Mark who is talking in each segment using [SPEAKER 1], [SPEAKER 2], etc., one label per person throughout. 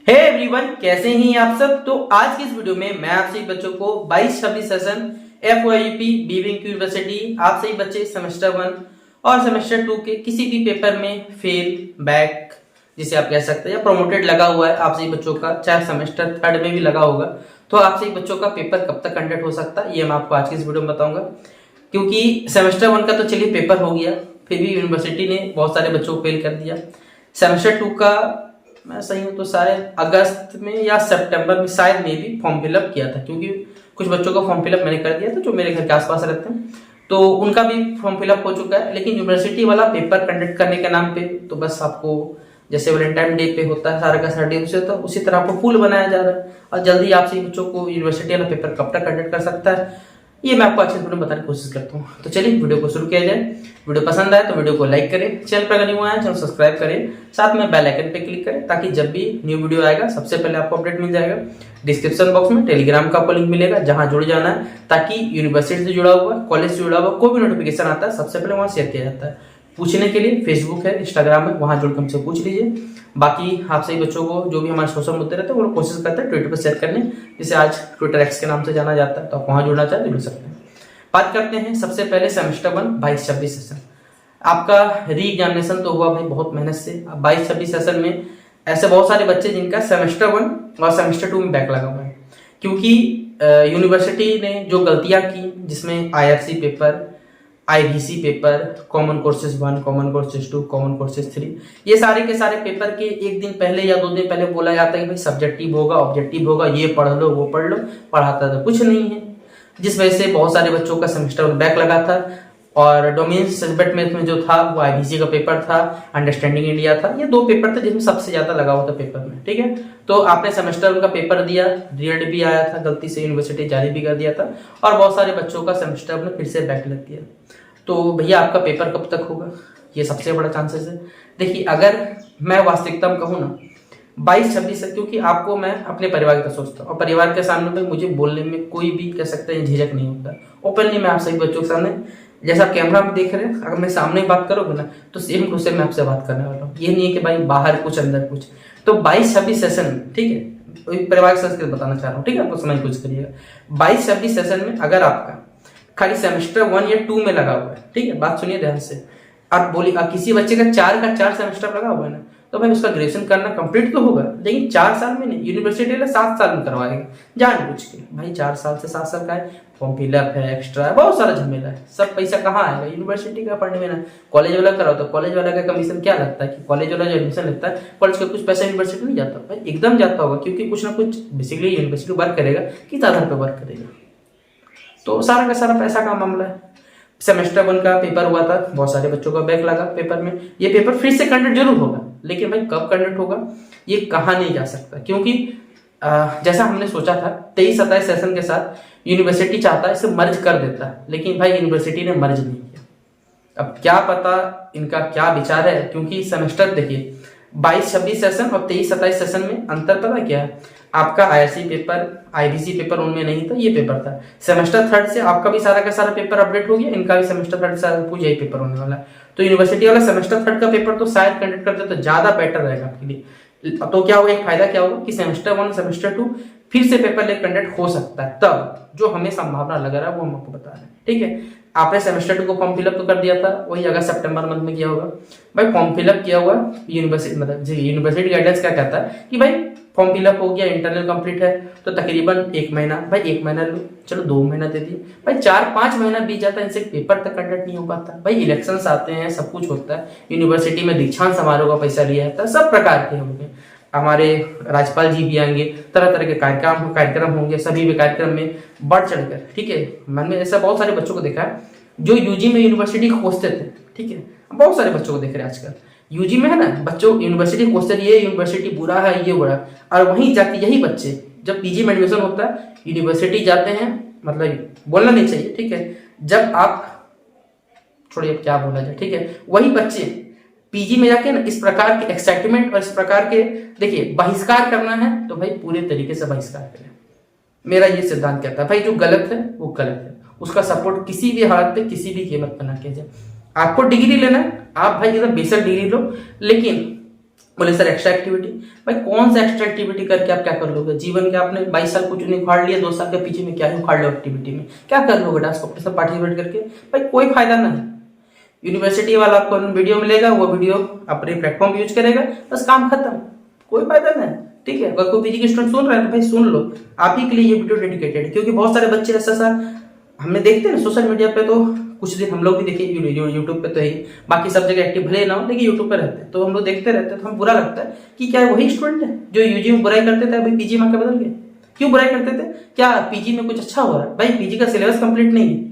[SPEAKER 1] Hey everyone, कैसे हैं आप सब। तो आज की इस वीडियो में मैं आप सभी बच्चों को 22-26 सेशन FOIP बीविंग यूनिवर्सिटी आप सभी बच्चे सेमेस्टर 1 और सेमेस्टर 2 के किसी भी पेपर में फेल, बैक जिसे आप कह सकते हैं या प्रोमोटेड लगा हुआ है आप सभी बच्चों का, चाहे सेमेस्टर 3 में भी लगा होगा, तो आप सभी बच्चों का पेपर कब तक कंडक्ट हो सकता है ये मैं आपको आज की इस वीडियो में बताऊंगा। क्योंकि सेमेस्टर 1 का तो चलिए पेपर हो गया, फिर भी यूनिवर्सिटी ने बहुत सारे बच्चों को फेल कर दिया। सेमेस्टर 2 का मैं सही हूँ तो शायद अगस्त में या सितंबर में शायद में भी फॉर्म फिलअप किया था, क्योंकि कुछ बच्चों का फॉर्म फिलअप मैंने कर दिया था जो मेरे घर के आसपास रहते हैं, तो उनका भी फॉर्म फिलअप हो चुका है। लेकिन यूनिवर्सिटी वाला पेपर कंडक्ट करने के नाम पे तो बस आपको जैसे वैलेंटाइन डे पे होता है सारा का सारा डे उसे, तो उसी तरह आपको फूल बनाया जा रहा है और जल्दी आप सभी बच्चों को यूनिवर्सिटी वाला पेपर कब तक कंडक्ट कर सकता है ये मैं आपको अच्छे वीडियो में बताने की कोशिश करता हूँ। तो चलिए वीडियो को शुरू किया जाए। वीडियो पसंद आए तो वीडियो को लाइक करें, चैनल पर अगर न्यू आए चैनल सब्सक्राइब करें, साथ में बेल आइकन पे क्लिक करें ताकि जब भी न्यू वीडियो आएगा सबसे पहले आपको अपडेट मिल जाएगा। डिस्क्रिप्शन बॉक्स में टेलीग्राम का आपको लिंक मिलेगा जहां जुड़ जाना है, ताकि यूनिवर्सिटी से जुड़ा हुआ, कॉलेज से जुड़ा हुआ कोई भी नोटिफिकेशन आता है सबसे पहले वहां शेयर किया जाता है। पूछने के लिए फेसबुक है, इंस्टाग्राम है, वहां जुड़कर हमसे पूछ लीजिए। बाकी आप सभी बच्चों को जो भी हमारे सोशल मुद्दे रहते हैं वो कोशिश करते हैं ट्विटर पर शेयर करने, जिसे आज ट्विटर एक्स के नाम से जाना जाता है, तो आप वहां जुड़ना चाहे तो जुड़ सकते हैं। बात करते हैं सबसे पहले सेमेस्टर 1 22-26 सेशन। आपका री एग्जामिनेशन तो हुआ भाई बहुत मेहनत से। 22-26 सेशन में ऐसे बहुत सारे बच्चे जिनका सेमेस्टर 1 और सेमेस्टर 2 में बैक लगा हुआ है, क्योंकि यूनिवर्सिटी ने जो गलतियां की जिसमें IRC paper, IVC paper, common courses 1, common courses 2, common courses 3, ये सारे के सारे पेपर के एक दिन पहले या 2 दिन पहले बोला जाता है कि भाई सब्जेक्टिव होगा, ऑब्जेक्टिव होगा, ये पढ़ लो वो पढ़ लो। पढ़ाता तो कुछ नहीं है, जिस वजह से बहुत सारे बच्चों का सेमेस्टर में बैक लगा था। और डोमेन सब्जेक्ट में जो था वो IVC का पेपर था, अंडरस्टैंडिंग इंडिया था, ये 2 पेपर थे जिसमें सबसे ज्यादा लगा हुआ था पेपर में। ठीक है, तो आपने सेमेस्टर का पेपर दिया, रिजल्ट भी आया था, गलती से यूनिवर्सिटी जारी भी कर दिया था और बहुत सारे बच्चों का सेमेस्टर में फिर से बैक लग गया। तो भैया आपका पेपर कब तक होगा, ये सबसे बड़ा चांसेस है। देखिए अगर मैं वास्तविकता में कहूँ ना 22-26 है, क्योंकि आपको मैं अपने परिवार का सोचता हूँ और परिवार के सामने में मुझे बोलने में कोई भी कह सकते हैं झिझक नहीं होता। ओपनली मैं आप सभी बच्चों के सामने, जैसा आप कैमरा में देख रहे हैं, अगर मैं सामने बात करोगे ना तो सेम टू सेम मैं आपसे बात करने वाला हूँ। ये नहीं है कि भाई बाहर कुछ अंदर कुछ। तो 22-26 सेशन, ठीक है, परिवार की संस्कृति बताना चाह रहा हूँ, ठीक है, आपको समझ कुछ करिएगा। 22-26 सेशन में अगर आपका खाली सेमेस्टर 1 या 2 में लगा हुआ है, ठीक है, बात सुनिए ध्यान से, आप बोलिए किसी बच्चे का 4 सेमेस्टर लगा हुआ है ना, तो भाई उसका ग्रेजुएशन करना कंप्लीट तो होगा, लेकिन 4 साल में नहीं, यूनिवर्सिटी वाला 7 साल में करवाएगा जानबूझ के। भाई 4 साल से 7 साल का है, फॉर्म फिलअप है, एक्स्ट्रा है, बहुत सारा झमेला है, सब पैसा कहाँ आएगा यूनिवर्सिटी का पढ़ने में ना। कॉलेज वाला कराओ तो कॉलेज वाला का कमीशन क्या लगता है कि कॉलेज वाला जो एडमिशन लगता है कॉलेज का कुछ पैसा यूनिवर्सिटी नहीं जाता, भाई एकदम जाता होगा, क्योंकि कुछ ना कुछ बेसिकली यूनिवर्सिटी वर्क करेगा, किस आधार पर वर्क करेगा, तो सारा का सारा पैसा का मामला है। सेमेस्टर 1 का पेपर हुआ था, बहुत सारे बच्चों का बैक लगा पेपर में। ये पेपर फिर से कंडक्ट जरूर होगा, लेकिन भाई कब कंडक्ट होगा ये कहा नहीं जा सकता, क्योंकि जैसा हमने सोचा था 23-27 सेशन के साथ यूनिवर्सिटी चाहता है इसे मर्ज कर देता, लेकिन भाई यूनिवर्सिटी ने मर्ज नहीं किया। अब क्या पता इनका क्या विचार है, क्योंकि सेमेस्टर देखिए 22-26 सेशन और 23-27 सेशन में अंतर पता क्या है। आपका IRC पेपर, IVC पेपर उनमें नहीं था, ये पेपर था। सेमेस्टर 3 से आपका भी सारा का सारा पेपर अपडेट हो गया, इनका भी सेमेस्टर 3 से पूरा यही पेपर होने वाला है। तो यूनिवर्सिटी वाला सेमेस्टर 3 का पेपर तो शायद कंडक्ट कर दे तो ज्यादा बेटर रहेगा आपके लिए। तो क्या होगा, एक फायदा क्या होगा कि सेमेस्टर 1 सेमेस्टर 2 फिर से पेपर कंडक्ट हो सकता है, तब जो हमें संभावना लग रहा है वो हम आपको बता रहे हैं। ठीक है, आपने सेमेस्टर 2 को फॉर्म फिलअप तो कर दिया था, वही अगस्त सितंबर मंथ में किया होगा। भाई फॉर्म फिलअप किया हुआ यूनिवर्सिटी, मतलब यूनिवर्सिटी गाइडलाइंस क्या कहता है कि भाई फॉर्म फिलअप हो गया, इंटरनल कंप्लीट है, तो तकरीबन 1 महीना, भाई 1 महीना लो, चलो 2 महीना दे दिए, भाई 4-5 महीना बीत जाता है, इनसे पेपर तक कंडक्ट नहीं हो पाता। भाई इलेक्शंस आते हैं, सब कुछ होता है, यूनिवर्सिटी में दीक्षांत समारोह का पैसा लिया जाता है, सब प्रकार के होंगे, हमारे राज्यपाल जी भी आएंगे, तरह तरह के कार्यक्रम होंगे, सभी भी कार्यक्रम में बढ़ चढ़कर, ठीक है। मैंने ऐसा बहुत सारे बच्चों को देखा है जो यूजी में यूनिवर्सिटी खोजते थे, ठीक है, बहुत सारे बच्चों को देख रहे हैं आजकल यूजी में है ना, बच्चों यूनिवर्सिटी खोजते थे, ये यूनिवर्सिटी बुरा है, ये बुरा, और वहीं जाके यही बच्चे जब पीजी में एडमिशन होता है यूनिवर्सिटी जाते हैं, मतलब बोलना नहीं चाहिए, ठीक है, जब आप छोड़िए क्या बोला जाए, ठीक है, वही बच्चे पीजी में जाके ना इस प्रकार के एक्साइटमेंट और इस प्रकार के, देखिए बहिष्कार करना है तो भाई पूरे तरीके से बहिष्कार करें। मेरा ये सिद्धांत कहता है भाई जो गलत है वो गलत है, उसका सपोर्ट किसी भी हालत पे किसी भी कीमत पर ना किया जाए। आपको डिग्री लेना है, आप भाई एकदम बेशक डिग्री लो, लेकिन बोले सर एक्स्ट्रा एक्टिविटी। भाई कौन सा एक्स्ट्रा एक्टिविटी करके आप क्या कर लोगे? जीवन के आपने 22 साल कुछ नहीं उखाड़ लिया, 2 साल के पीछे में क्या ही उखाड़ लो एक्टिविटी में? क्या कर लोगे डांस कॉम्पिटिशन पार्टिसिपेट करके? भाई कोई फायदा नहीं। यूनिवर्सिटी वाला आपको वीडियो मिलेगा, वो वीडियो अपने प्लेटफॉर्म यूज करेगा, बस काम खत्म, कोई फायदा नहीं। ठीक है, अगर कोई पीजी के स्टूडेंट सुन रहे हैं तो भाई सुन लो, आप ही के लिए ये वीडियो डेडिकेटेड है। क्योंकि बहुत सारे बच्चे ऐसा सा हमने देखते हैं सोशल मीडिया पे, तो कुछ दिन हम लोग भी देखे यूट्यूब पे तो ही, बाकी सब जगह एक्टिव भले ना हो लेकिन यूट्यूब पे रहते हैं, तो हम लोग देखते रहते हैं, तो हम बुरा लगता है कि क्या वही स्टूडेंट है जो यूजी में बुराई करते थे अभी पीजी में आके बदल गए? क्यों बुराई करते थे? क्या पीजी में कुछ अच्छा हो रहा है? भाई पीजी का सिलेबस कंप्लीट नहीं है,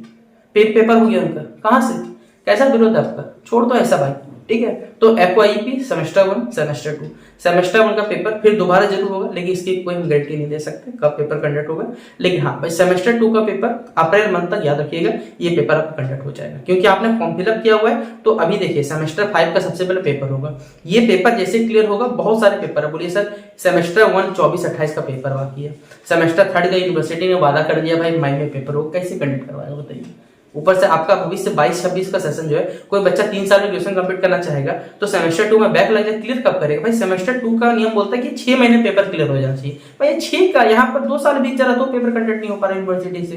[SPEAKER 1] पेपर हो गया उनका, कहाँ से, कैसा विरोध है आपका? छोड़ दो ऐसा भाई। ठीक है, तो FYP सेमेस्टर 1 सेमेस्टर 2, सेमेस्टर 1 का पेपर फिर दोबारा जरूर होगा, लेकिन इसकी कोई हम गारंटी नहीं दे सकते कब पेपर कंडक्ट होगा। लेकिन हाँ भाई सेमेस्टर 2 का पेपर अप्रैल मंथ तक याद रखिएगा, ये पेपर आपका कंडक्ट हो जाएगा, क्योंकि आपने फॉर्म फिलअप किया हुआ है। तो अभी देखिए सेमेस्टर 5 का सबसे पहले पेपर होगा, ये पेपर जैसे क्लियर होगा, बहुत सारे पेपर है, बोलिए सर सेमेस्टर 1 24-28 का पेपर बाकी है, सेमेस्टर 3 का यूनिवर्सिटी ने वादा कर दिया भाई मई में पेपर होगा, कैसे कंडक्ट करवाएगा बताइए? ऊपर से आपका भविष्य 22-26 का सेशन जो है, कोई बच्चा 3 साल में ग्रेजुएशन कंप्लीट करना चाहेगा तो सेमेस्टर 2 में बैक लग जाए, क्लियर कब करेगा? भाई सेमेस्टर 2 का नियम बोलता है कि 6 महीने पेपर क्लियर हो जाना चाहिए। भाई 6 का यहाँ पर 2 साल बीत जा रहा, तो पेपर कंडक्ट नहीं हो पा रहा यूनिवर्सिटी से,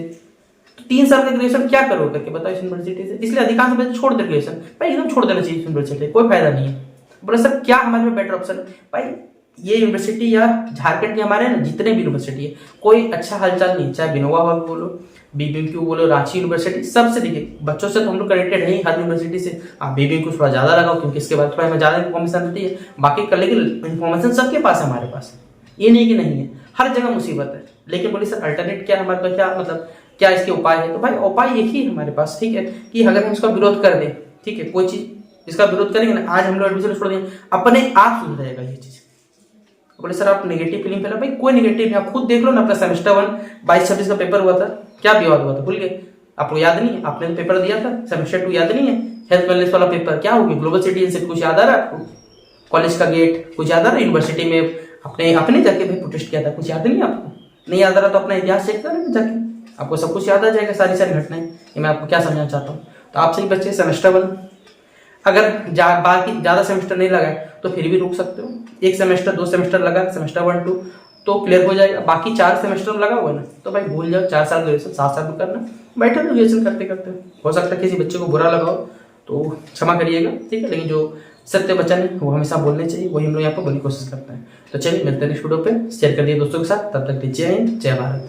[SPEAKER 1] तो 3 साल का ग्रेजुएशन क्या करो करके बताओ इस यूनिवर्सिटी से? इसलिए अधिकांश बच्चे छोड़ दे ग्रेजुएशन, भाई एकदम छोड़ देना चाहिए यूनिवर्सिटी, कोई फायदा नहीं है। बोले सर क्या हमारे में बेटर ऑप्शन? भाई ये यूनिवर्सिटी या झारखंड के हमारे ना जितने भी यूनिवर्सिटी है, कोई अच्छा हालचाल नहीं, चाहे बिनोवा हॉल बोलो, बीबीक्यू बोलो, रांची यूनिवर्सिटी, सबसे देखिए बच्चों से तो हम लोग कनेक्टेड है ही हर यूनिवर्सिटी से। आप बीबीक्यू थोड़ा ज्यादा लगाओ क्योंकि इसके बाद थोड़ा हमें ज्यादा इन्फॉर्मेशन रहती है, बाकी कर लेकिन इन्फॉर्मेशन सबके पास है हमारे पास, ये नहीं कि नहीं है, हर जगह मुसीबत है। लेकिन बोलिए सर अल्टरनेट क्या हमारे पास, क्या मतलब क्या इसके उपाय है? तो भाई उपाय यही है हमारे पास, ठीक है, कि अगर हम इसका विरोध कर दें, ठीक है, कोई चीज इसका विरोध करेंगे ना, आज हम लोग एडमिशन छोड़ देंगे, अपने आप सुधर जाएगा ये चीज। बोले सर आप नेगेटिव फीलिंग फैला, भाई कोई नेगेटिव नहीं, आप खुद देख लो ना, अपना सेमेस्टर 1 22-26 का पेपर हुआ था, क्या विवाद हुआ था भूल गए? आपको याद नहीं है? आपने तो पेपर दिया था। सेमेस्टर 2 याद नहीं है? हेल्थ वेलनेस वाला पेपर क्या हो गया? ग्लोबल सिटीजनशिप कुछ याद आ रहा है आपको? कॉलेज का गेट कुछ याद आ रहा है? यूनिवर्सिटी में अपने जाके भाई प्रोटेस्ट किया था, कुछ याद नहीं है आपको? नहीं याद आ रहा तो अपना इतिहास चेक करें जाके, आपको सब कुछ याद आ जाएगा, सारी घटनाएं। ये मैं आपको क्या समझना चाहता हूँ। तो आप सही बच्चे सेमेस्टर 1 अगर बाकी ज्यादा सेमेस्टर नहीं लगा तो फिर भी रुक सकते हो, 1 सेमेस्टर 2 सेमेस्टर लगा सेमेस्टर 1 2 तो क्लियर हो जाएगा, बाकी 4 सेमेस्टर लगा हुआ है ना, तो भाई भूल जाओ, 4 साल ग्रेजुएशन 7 साल में करना, बैठो ग्रेजुएशन करते करते। हो सकता है किसी बच्चे को बुरा लगा हो तो क्षमा करिएगा, ठीक है, लेकिन जो सत्य वचन है वो हमेशा बोलने चाहिए, वही हम लोग यहाँ पर बोलने की कोशिश करते हैं। तो चलिए मिलते हैं नेक्स्ट वीडियो पे, शेयर कर दिए दोस्तों के साथ, तब तक जय हिंद जय भारत।